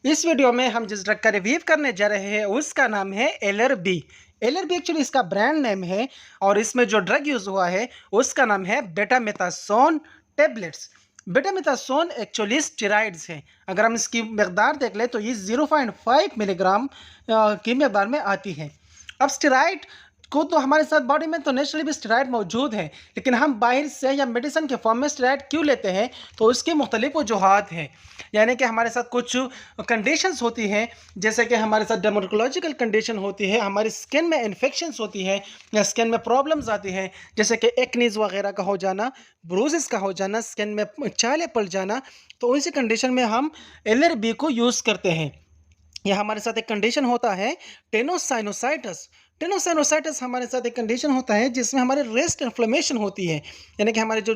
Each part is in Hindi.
इस वीडियो में हम जिस ड्रग का रिव्यू करने जा रहे हैं उसका नाम है एलआरबी। एलआरबी एक्चुअली इसका ब्रांड नेम है और इसमें जो ड्रग यूज हुआ है उसका नाम है बेटामेथासोन टेबलेट्स। बेटामेथासोन एक्चुअली स्टेरॉइड्स है। अगर हम इसकी मकदार देख लें तो ये 0.5 मिलीग्राम की मकदार में आती है। अब स्टेरॉइड को तो हमारे साथ बॉडी में तो नेचुरली भी स्टेरॉइड मौजूद है, लेकिन हम बाहर से या मेडिसिन के फॉर्म में स्टेरॉइड क्यों लेते हैं तो उसकी मुख्तलिफ वजूहात हैं। यानी कि हमारे साथ कुछ कंडीशंस होती हैं, जैसे कि हमारे साथ डर्मेटोलॉजिकल कंडीशन होती है, हमारी स्किन में इन्फेक्शंस होती है या स्किन में प्रॉब्लम्स आती हैं, जैसे कि एक्नीज वगैरह का हो जाना, ब्रूजेस का हो जाना, स्किन में चाले पड़ जाना। तो इसी कंडीशन में हम एलआरबी को यूज़ करते हैं। या हमारे साथ एक कंडीशन होता है टेनोसाइनोसाइटिस। टेनोसाइनोसाइटिस हमारे साथ एक कंडीशन होता है जिसमें हमारे रेस्ट इन्फ्लेमेशन होती है, यानी कि हमारी जो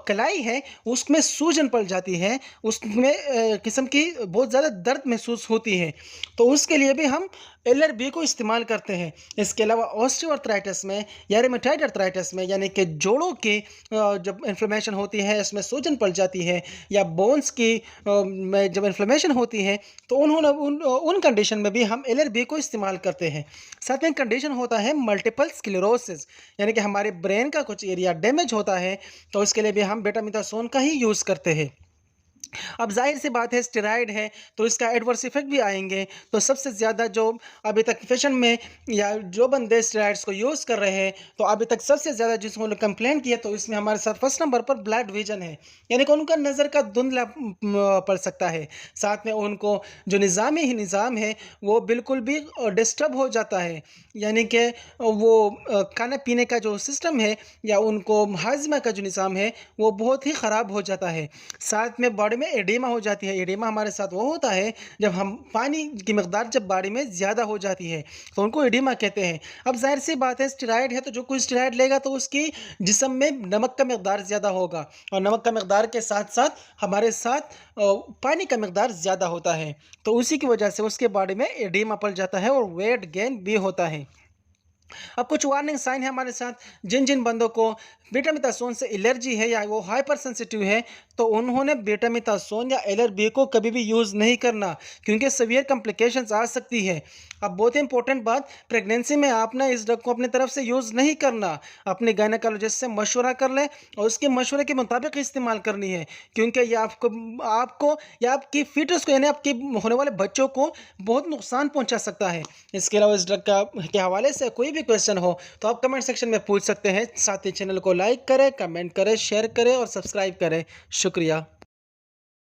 कलाई है उसमें सूजन पड़ जाती है, उसमें किस्म की बहुत ज़्यादा दर्द महसूस होती है। तो उसके लिए भी हम एलआरबी को इस्तेमाल करते हैं। इसके अलावा ऑस्टियोआर्थराइटिस में या रिमेटॉइड अर्थराइटिस में, यानी कि जोड़ों के जब इन्फ्लेमेशन होती है, इसमें सूजन पड़ जाती है, या बोन्स की में जब इन्फ्लेमेशन होती है, तो उन्होंने उन कंडीशन में भी हम एलआरबी को इस्तेमाल करते हैं। साथ में कंडीशन होता है मल्टीपल स्क्लेरोसिस, यानी कि हमारे ब्रेन का कुछ एरिया डैमेज होता है, तो इसके लिए भी हम बेटामेथासोन का ही यूज़ करते हैं। अब ज़ाहिर सी बात है स्टेरॉइड है तो इसका एडवर्स इफेक्ट भी आएंगे। तो सबसे ज़्यादा जो अभी तक फैशन में या जो बंदे स्टेरॉइड्स को यूज़ कर रहे हैं, तो अभी तक सबसे ज़्यादा जिसको कंप्लेंट किया तो इसमें हमारे साथ फर्स्ट नंबर पर ब्लड विजन है, यानी कि उनका नज़र का धुंधला पड़ सकता है। साथ में उनको जो निज़ाम है वो बिल्कुल भी डिस्टर्ब हो जाता है, यानी कि वो खाने पीने का जो सिस्टम है या उनको हाजमा का जो निज़ाम है वो बहुत ही ख़राब हो जाता है। साथ में बॉडी में एडिमा हो जाती है। एडिमा हमारे साथ वो होता है जब हम पानी की मकदार जब बॉडी में ज़्यादा हो जाती है तो उनको एडिमा कहते हैं। अब जाहिर सी बात है स्टेरॉइड है तो जो कोई स्टेरॉइड लेगा तो उसकी जिस्म में नमक का मकदार ज़्यादा होगा, और नमक का मकदार के साथ साथ हमारे साथ पानी का मकदार ज़्यादा होता है, तो उसी की वजह से उसके बॉडी में एडिमा पड़ जाता है और वेट गेन भी होता है। अब कुछ वार्निंग साइन है हमारे साथ। जिन जिन बंदों को बेटामेथासोन से एलर्जी है या वो हाइपर सेंसिटिव है तो उन्होंने बेटामेथासोन या एलआरबी को कभी भी यूज़ नहीं करना, क्योंकि सीवियर कॉम्प्लिकेशंस आ सकती है। अब बहुत ही इंपॉर्टेंट बात, प्रेगनेंसी में आपने इस ड्रग को अपनी तरफ से यूज़ नहीं करना। अपने गायनेकोलॉजिस्ट से मशवरा कर लें और उसके मशवरे के मुताबिक इस्तेमाल करनी है, क्योंकि ये आपको आपको या आपकी फीटस को यानी आपके होने वाले बच्चों को बहुत नुकसान पहुंचा सकता है। इसके अलावा इस ड्रग का के हवाले से कोई भी क्वेश्चन हो तो आप कमेंट सेक्शन में पूछ सकते हैं। साथ ही चैनल को लाइक करें, कमेंट करें, शेयर करें और सब्सक्राइब करें। शुक्रिया।